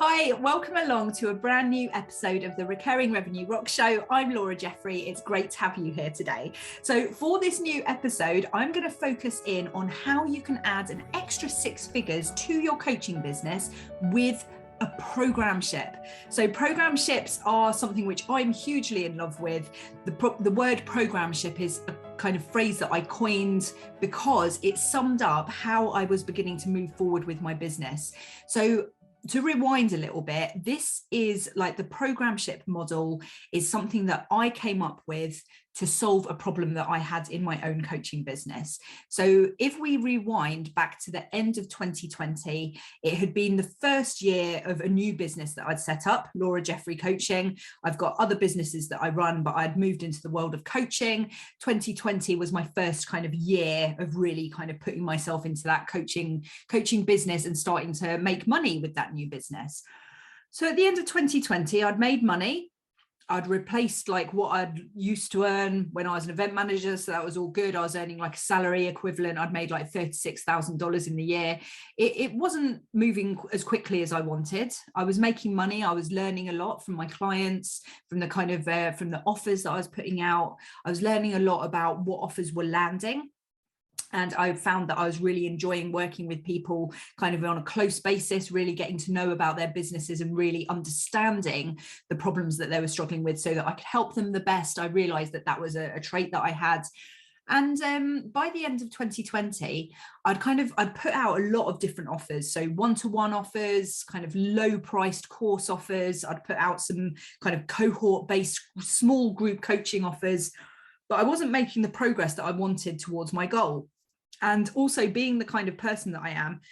Hi, welcome along to a brand new episode of the Recurring Revenue Rock Show. I'm Laura Jeffrey. It's great to have you here today. So for this new episode, I'm going to focus in on how you can add an extra 6 figures to your coaching business with a programship. So programships are something which I'm hugely in love with. The word programship is a kind of phrase that I coined because it summed up how I was beginning to move forward with my business. So to rewind a little bit, this is like the programship model is something that I came up with to solve a problem that I had in my own coaching business. So if we rewind back to the end of 2020, it had been the first year of a new business that I'd set up, Laura Jeffrey Coaching. I've got other businesses that I run, but I'd moved into the world of coaching. 2020 was my first kind of year of really kind of putting myself into that coaching business and starting to make money with that new business. So at the end of 2020, I'd made money. I'd replaced like what I'd used to earn when I was an event manager. So that was all good. I was earning like a salary equivalent. I'd made like $36,000 in the year. It wasn't moving as quickly as I wanted. I was making money. I was learning a lot from my clients, from the kind of, from the offers that I was putting out. I was learning a lot about what offers were landing. And I found that I was really enjoying working with people kind of on a close basis, really getting to know about their businesses and really understanding the problems that they were struggling with so that I could help them the best. I realized that that was a trait that I had. And by the end of 2020, I'd put out a lot of different offers. So one-to-one offers, kind of low priced course offers. I'd put out some kind of cohort based small group coaching offers, but I wasn't making the progress that I wanted towards my goal. And also being the kind of person that I am,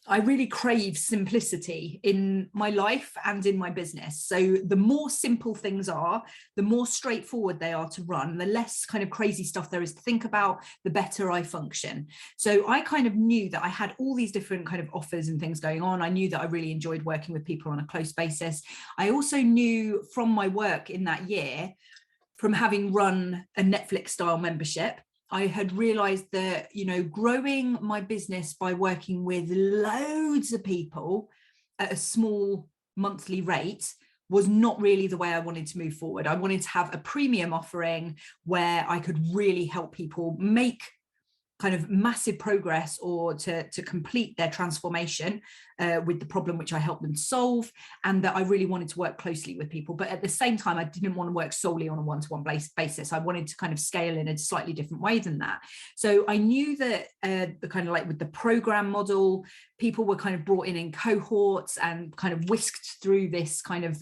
I really crave simplicity in my life and in my business. So the more simple things are, the more straightforward they are to run, the less kind of crazy stuff there is to think about, the better I function. So I kind of knew that I had all these different kind of offers and things going on. I knew that I really enjoyed working with people on a close basis. I also knew from my work in that year, from having run a Netflix style membership, I had realized that, you know, growing my business by working with loads of people at a small monthly rate was not really the way I wanted to move forward. I wanted to have a premium offering where I could really help people make kind of massive progress or to complete their transformation with the problem which I helped them solve, and that I really wanted to work closely with people. But at the same time, I didn't want to work solely on a one-to-one basis. I wanted to kind of scale in a slightly different way than that. So I knew that the kind of like with the program model, people were kind of brought in cohorts and kind of whisked through this kind of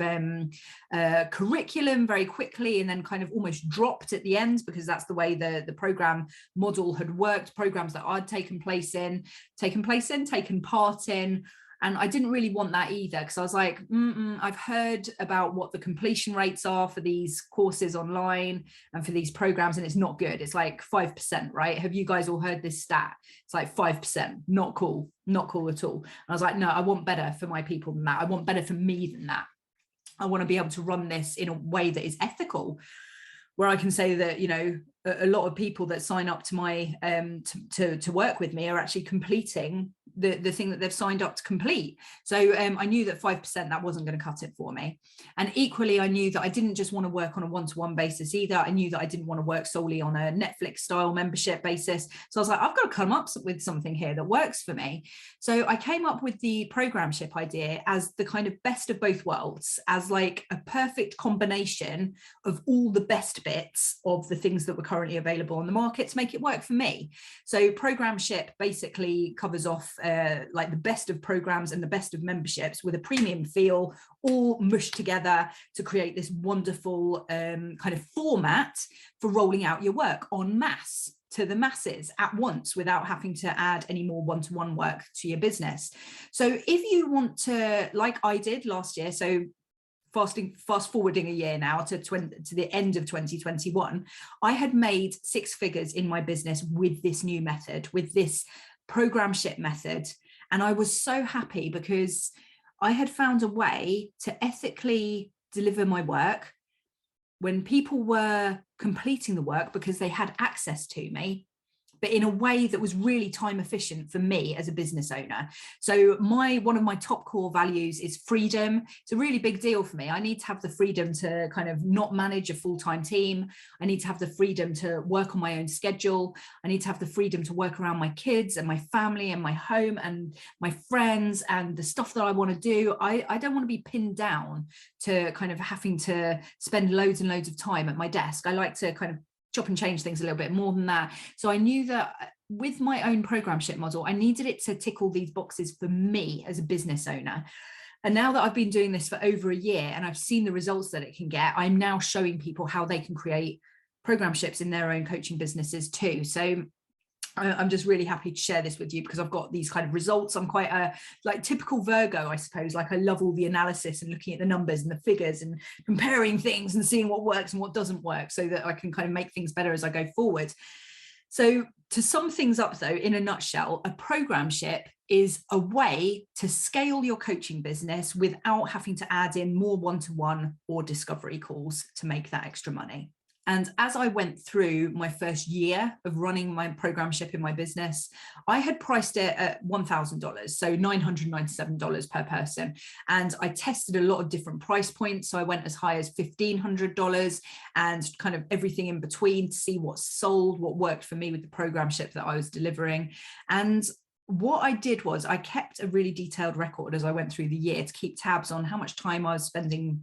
curriculum very quickly, and then kind of almost dropped at the end, because that's the way the program model had worked. Programs that I'd taken part in. And I didn't really want that either, because I was like, I've heard about what the completion rates are for these courses online and for these programs, and it's not good. It's like 5%, right? Have you guys all heard this stat? It's like 5%, not cool at all. And I was like, no, I want better for my people than that. I want better for me than that. I want to be able to run this in a way that is ethical, where I can say that, you know, a lot of people that sign up to my to work with me are actually completing the thing that they've signed up to complete. So I knew that 5%, that wasn't going to cut it for me. And equally, I knew that I didn't just want to work on a one-to-one basis either. I knew that I didn't want to work solely on a Netflix style membership basis. So I was like, I've got to come up with something here that works for me. So I came up with the programship idea as the kind of best of both worlds, as like a perfect combination of all the best bits of the things that were currently available on the market to make it work for me. So programship basically covers off like the best of programs and the best of memberships with a premium feel, all mushed together to create this wonderful kind of format for rolling out your work en masse to the masses at once without having to add any more one-to-one work to your business. So if you want to, like I did last year, so fast forwarding a year now to the end of 2021, I had made 6 figures in my business with this new method, with this programship method. And I was so happy because I had found a way to ethically deliver my work when people were completing the work because they had access to me, but in a way that was really time efficient for me as a business owner. So one of my top core values is freedom. It's a really big deal for me. I need to have the freedom to kind of not manage a full-time team. I need to have the freedom to work on my own schedule. I need to have the freedom to work around my kids and my family and my home and my friends and the stuff that I want to do. I don't want to be pinned down to kind of having to spend loads and loads of time at my desk. I like to kind of chop and change things a little bit more than that. So I knew that with my own Programship model, I needed it to tick all these boxes for me as a business owner. And now that I've been doing this for over a year and I've seen the results that it can get, I'm now showing people how they can create Programships in their own coaching businesses too. So I'm just really happy to share this with you because I've got these kind of results. I'm quite a like typical Virgo, I suppose. Like I love all the analysis and looking at the numbers and the figures and comparing things and seeing what works and what doesn't work so that I can kind of make things better as I go forward. So to sum things up though, in a nutshell, a programship is a way to scale your coaching business without having to add in more one-to-one or discovery calls to make that extra money. And as I went through my first year of running my programship in my business, I had priced it at $1,000, so $997 per person. And I tested a lot of different price points. So I went as high as $1,500 and kind of everything in between to see what sold, what worked for me with the programship that I was delivering. And what I did was I kept a really detailed record as I went through the year to keep tabs on how much time I was spending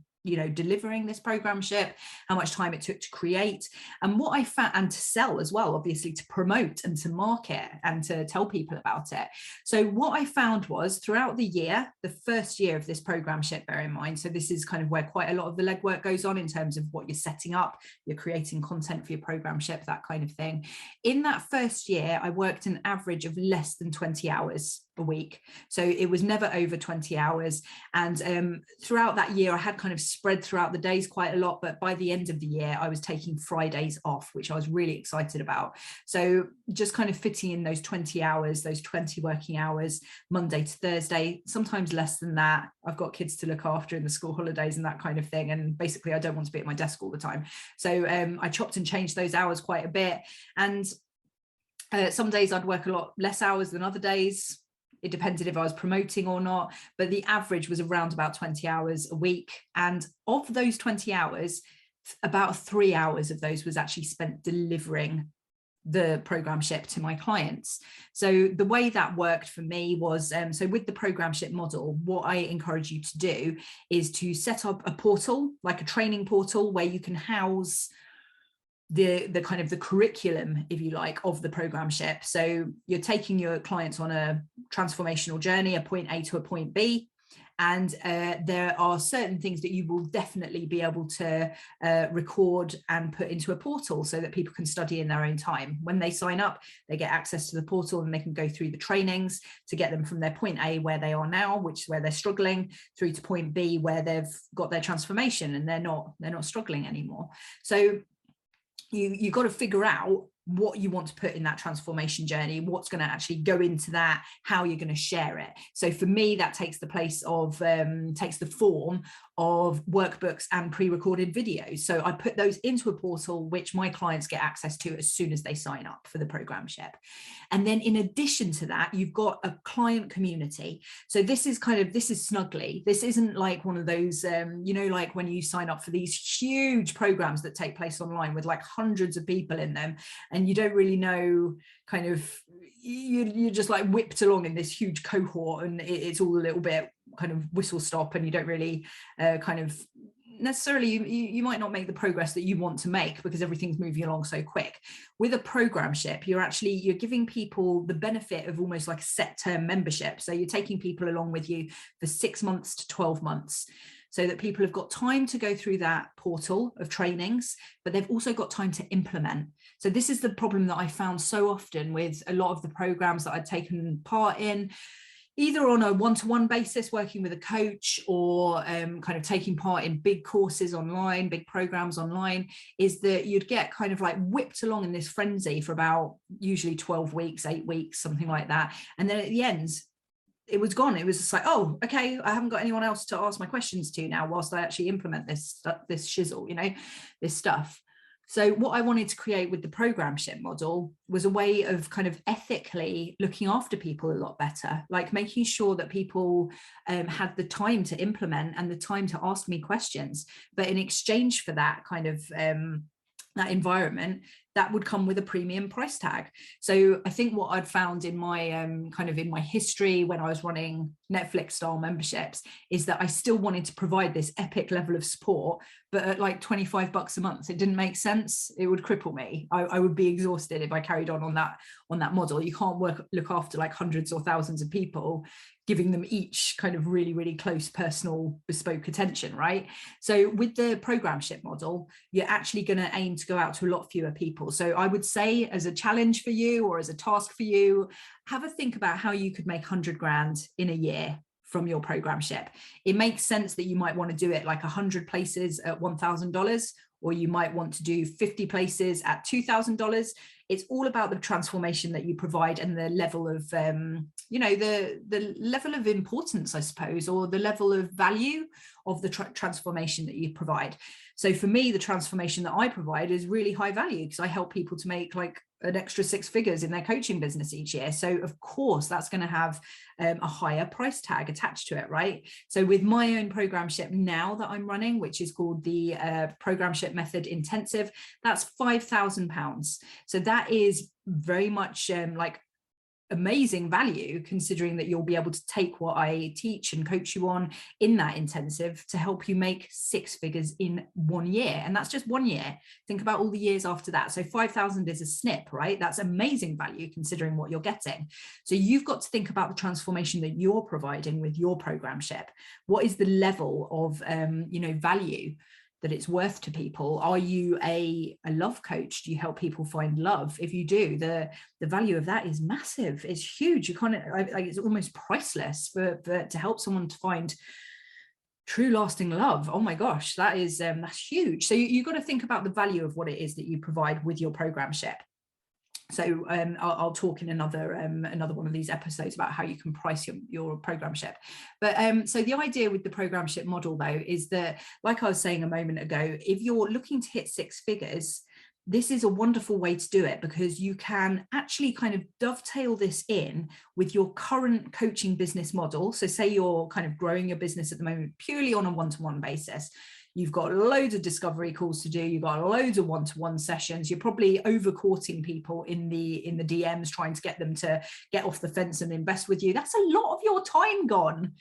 delivering this programship, how much time it took to create, and what I found, and to sell as well, obviously, to promote and to market and to tell people about it. So what I found was throughout the year, the first year of this programship, bear in mind, so this is kind of where quite a lot of the legwork goes on in terms of what you're setting up, you're creating content for your programship, that kind of thing. In that first year, I worked an average of less than 20 hours a week. So it was never over 20 hours. And throughout that year, I had kind of spread throughout the days quite a lot. But by the end of the year, I was taking Fridays off, which I was really excited about. So just kind of fitting in those 20 hours, those 20 working hours, Monday to Thursday, sometimes less than that. I've got kids to look after in the school holidays and that kind of thing. And basically, I don't want to be at my desk all the time. So I chopped and changed those hours quite a bit. And some days I'd work a lot less hours than other days. It depended if I was promoting or not, but the average was around about 20 hours a week. And of those 20 hours, about 3 hours of those was actually spent delivering the programship to my clients. So the way that worked for me was, so with the programship model, what I encourage you to do is to set up a portal, like a training portal where you can house the kind of the curriculum, if you like, of the programship. So you're taking your clients on a transformational journey, a point A to a point B. And there are certain things that you will definitely be able to record and put into a portal so that people can study in their own time. When they sign up, they get access to the portal and they can go through the trainings to get them from their point A, where they are now, which is where they're struggling, through to point B, where they've got their transformation and they're not struggling anymore. So you've got to figure out what you want to put in that transformation journey, what's going to actually go into that, how you're going to share it. So for me, that takes the place of, takes the form of workbooks and pre-recorded videos. So I put those into a portal, which my clients get access to as soon as they sign up for the programship. And then in addition to that, you've got a client community. So this is snuggly. This isn't like one of those, like when you sign up for these huge programs that take place online with like hundreds of people in them, and you don't really know, kind of, you're just like whipped along in this huge cohort, and it's all a little bit kind of whistle stop, and you don't really kind of necessarily, you might not make the progress that you want to make because everything's moving along so quick. With a programship, you're giving people the benefit of almost like a set term membership. So you're taking people along with you for 6 months to 12 months. So that people have got time to go through that portal of trainings, but they've also got time to implement. So this is the problem that I found so often with a lot of the programs that I'd taken part in, either on a one-to-one basis, working with a coach, or kind of taking part in big courses online, big programs online, is that you'd get kind of like whipped along in this frenzy for about usually 12 weeks, 8 weeks, something like that. And then at the end, it was gone. It was just like, oh, okay, I haven't got anyone else to ask my questions to now whilst I actually implement this shizzle, this stuff. So what I wanted to create with the Programship model was a way of kind of ethically looking after people a lot better, like making sure that people had the time to implement and the time to ask me questions. But in exchange for that kind of that environment, that would come with a premium price tag. So I think what I'd found in my kind of in my history when I was running Netflix style memberships is that I still wanted to provide this epic level of support, but at like $25 a month, it didn't make sense. It would cripple me. I would be exhausted if I carried on that model. You can't look after like hundreds or thousands of people, giving them each kind of really, really close personal bespoke attention, right? So with the Programship model, you're actually going to aim to go out to a lot fewer people. So I would say, as a challenge for you or as a task for you, have a think about how you could make 100 grand in a year from your Programship. It makes sense that you might want to do it like 100 places at $1,000, or you might want to do 50 places at $2,000. It's all about the transformation that you provide and the level of, the level of importance, I suppose, or the level of value of the transformation that you provide. So for me, the transformation that I provide is really high value because I help people to make like an extra 6 figures in their coaching business each year. So of course, that's going to have a higher price tag attached to it, right? So with my own Programship now that I'm running, which is called the Programship Method Intensive, that's £5,000. So that is very much like amazing value, considering that you'll be able to take what I teach and coach you on in that intensive to help you make 6 figures in 1 year. And that's just 1 year. Think about all the years after that. So 5,000 is a snip, right? That's amazing value considering what you're getting. So you've got to think about the transformation that you're providing with your Programship. What is the level of value that it's worth to people? Are you a love coach? Do you help people find love? If you do, the value of that is massive. It's huge. You can't, like, it's almost priceless for to help someone to find true lasting love. Oh my gosh, that's huge. So you've got to think about the value of what it is that you provide with your Programship. So I'll talk in another one of these episodes about how you can price your Programship. But so the idea with the Programship model, though, is that, like I was saying a moment ago, if you're looking to hit 6 figures, this is a wonderful way to do it, because you can actually kind of dovetail this in with your current coaching business model. So say you're kind of growing your business at the moment purely on a one-to-one basis. You've got loads of discovery calls to do. You've got loads of one-to-one sessions. You're probably over-courting people in the DMs, trying to get them to get off the fence and invest with you. That's a lot of your time gone.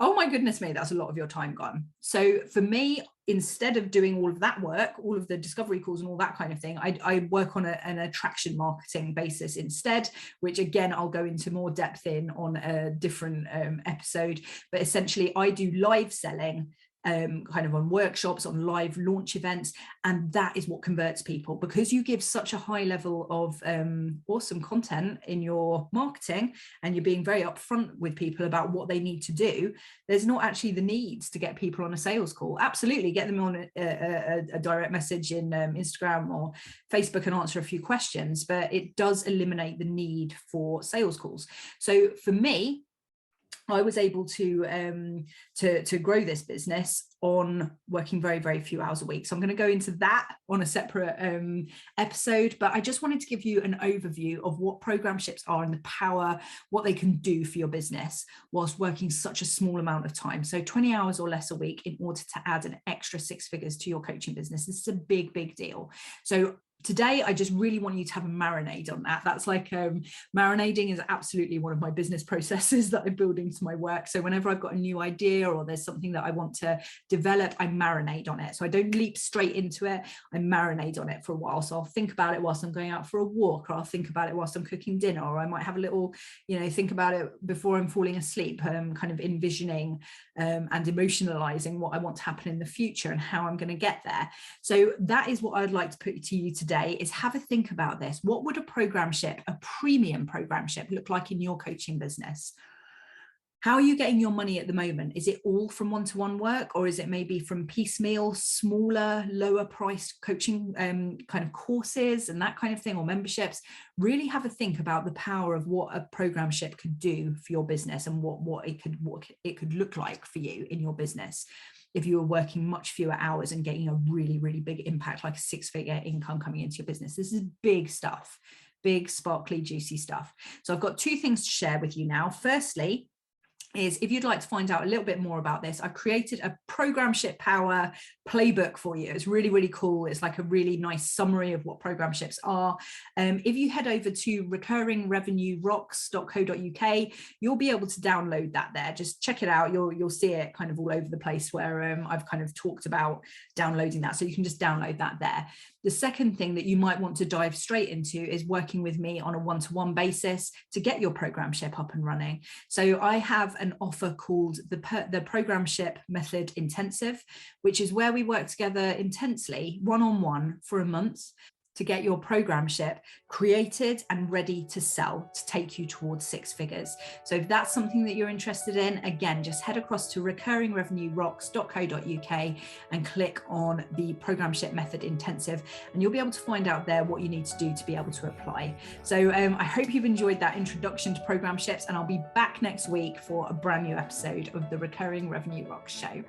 Oh my goodness me, that's a lot of your time gone. So for me, instead of doing all of that work, all of the discovery calls and all that kind of thing, I work on an attraction marketing basis instead, which again, I'll go into more depth in on a different episode. But essentially, I do live selling, kind of on workshops, on live launch events, and that is what converts people, because you give such a high level of awesome content in your marketing, and you're being very upfront with people about what they need to do. There's not actually the need to get people on a sales call. Absolutely, get them on a direct message in Instagram or Facebook and answer a few questions, but it does eliminate the need for sales calls. So for me, I was able to grow this business on working very, very few hours a week. So I'm going to go into that on a separate episode, but I just wanted to give you an overview of what Programships are and the power, what they can do for your business whilst working such a small amount of time. So 20 hours or less a week in order to add an extra 6 figures to your coaching business. This is a big, big deal. So today, I just really want you to have a marinade on that. That's like marinading is absolutely one of my business processes that I build into my work. So whenever I've got a new idea or there's something that I want to develop, I marinate on it. So I don't leap straight into it. I marinate on it for a while. So I'll think about it whilst I'm going out for a walk, or I'll think about it whilst I'm cooking dinner, or I might have a little, think about it before I'm falling asleep, kind of envisioning and emotionalizing what I want to happen in the future and how I'm going to get there. So that is what I'd like to put to you today, is have a think about this. What would a Programship, a premium Programship, look like in your coaching business? How are you getting your money at the moment? Is it all from one-to-one work, or is it maybe from piecemeal, smaller, lower priced coaching kind of courses and that kind of thing, or memberships? Really have a think about the power of what a programship could do for your business and what it could look like for you in your business if you were working much fewer hours and getting a really, really big impact, like a 6-figure income coming into your business. This is big stuff, big, sparkly, juicy stuff. So I've got 2 things to share with you now. Firstly, is if you'd like to find out a little bit more about this, I've created a Programship Power playbook for you. It's really, really cool. It's like a really nice summary of what programships are. If you head over to recurringrevenuerocks.co.uk, you'll be able to download that there. Just check it out. You'll see it kind of all over the place where I've kind of talked about downloading that. So you can just download that there. The second thing that you might want to dive straight into is working with me on a one-to-one basis to get your programship up and running. So I have an offer called the Programship Method Intensive, which is where we work together intensely, one-on-one for a month to get your programship created and ready to sell, to take you towards 6 figures. So if that's something that you're interested in, again, just head across to recurringrevenuerocks.co.uk and click on the Programship Method Intensive, and you'll be able to find out there what you need to do to be able to apply. So I hope you've enjoyed that introduction to programships, and I'll be back next week for a brand new episode of the Recurring Revenue Rocks Show.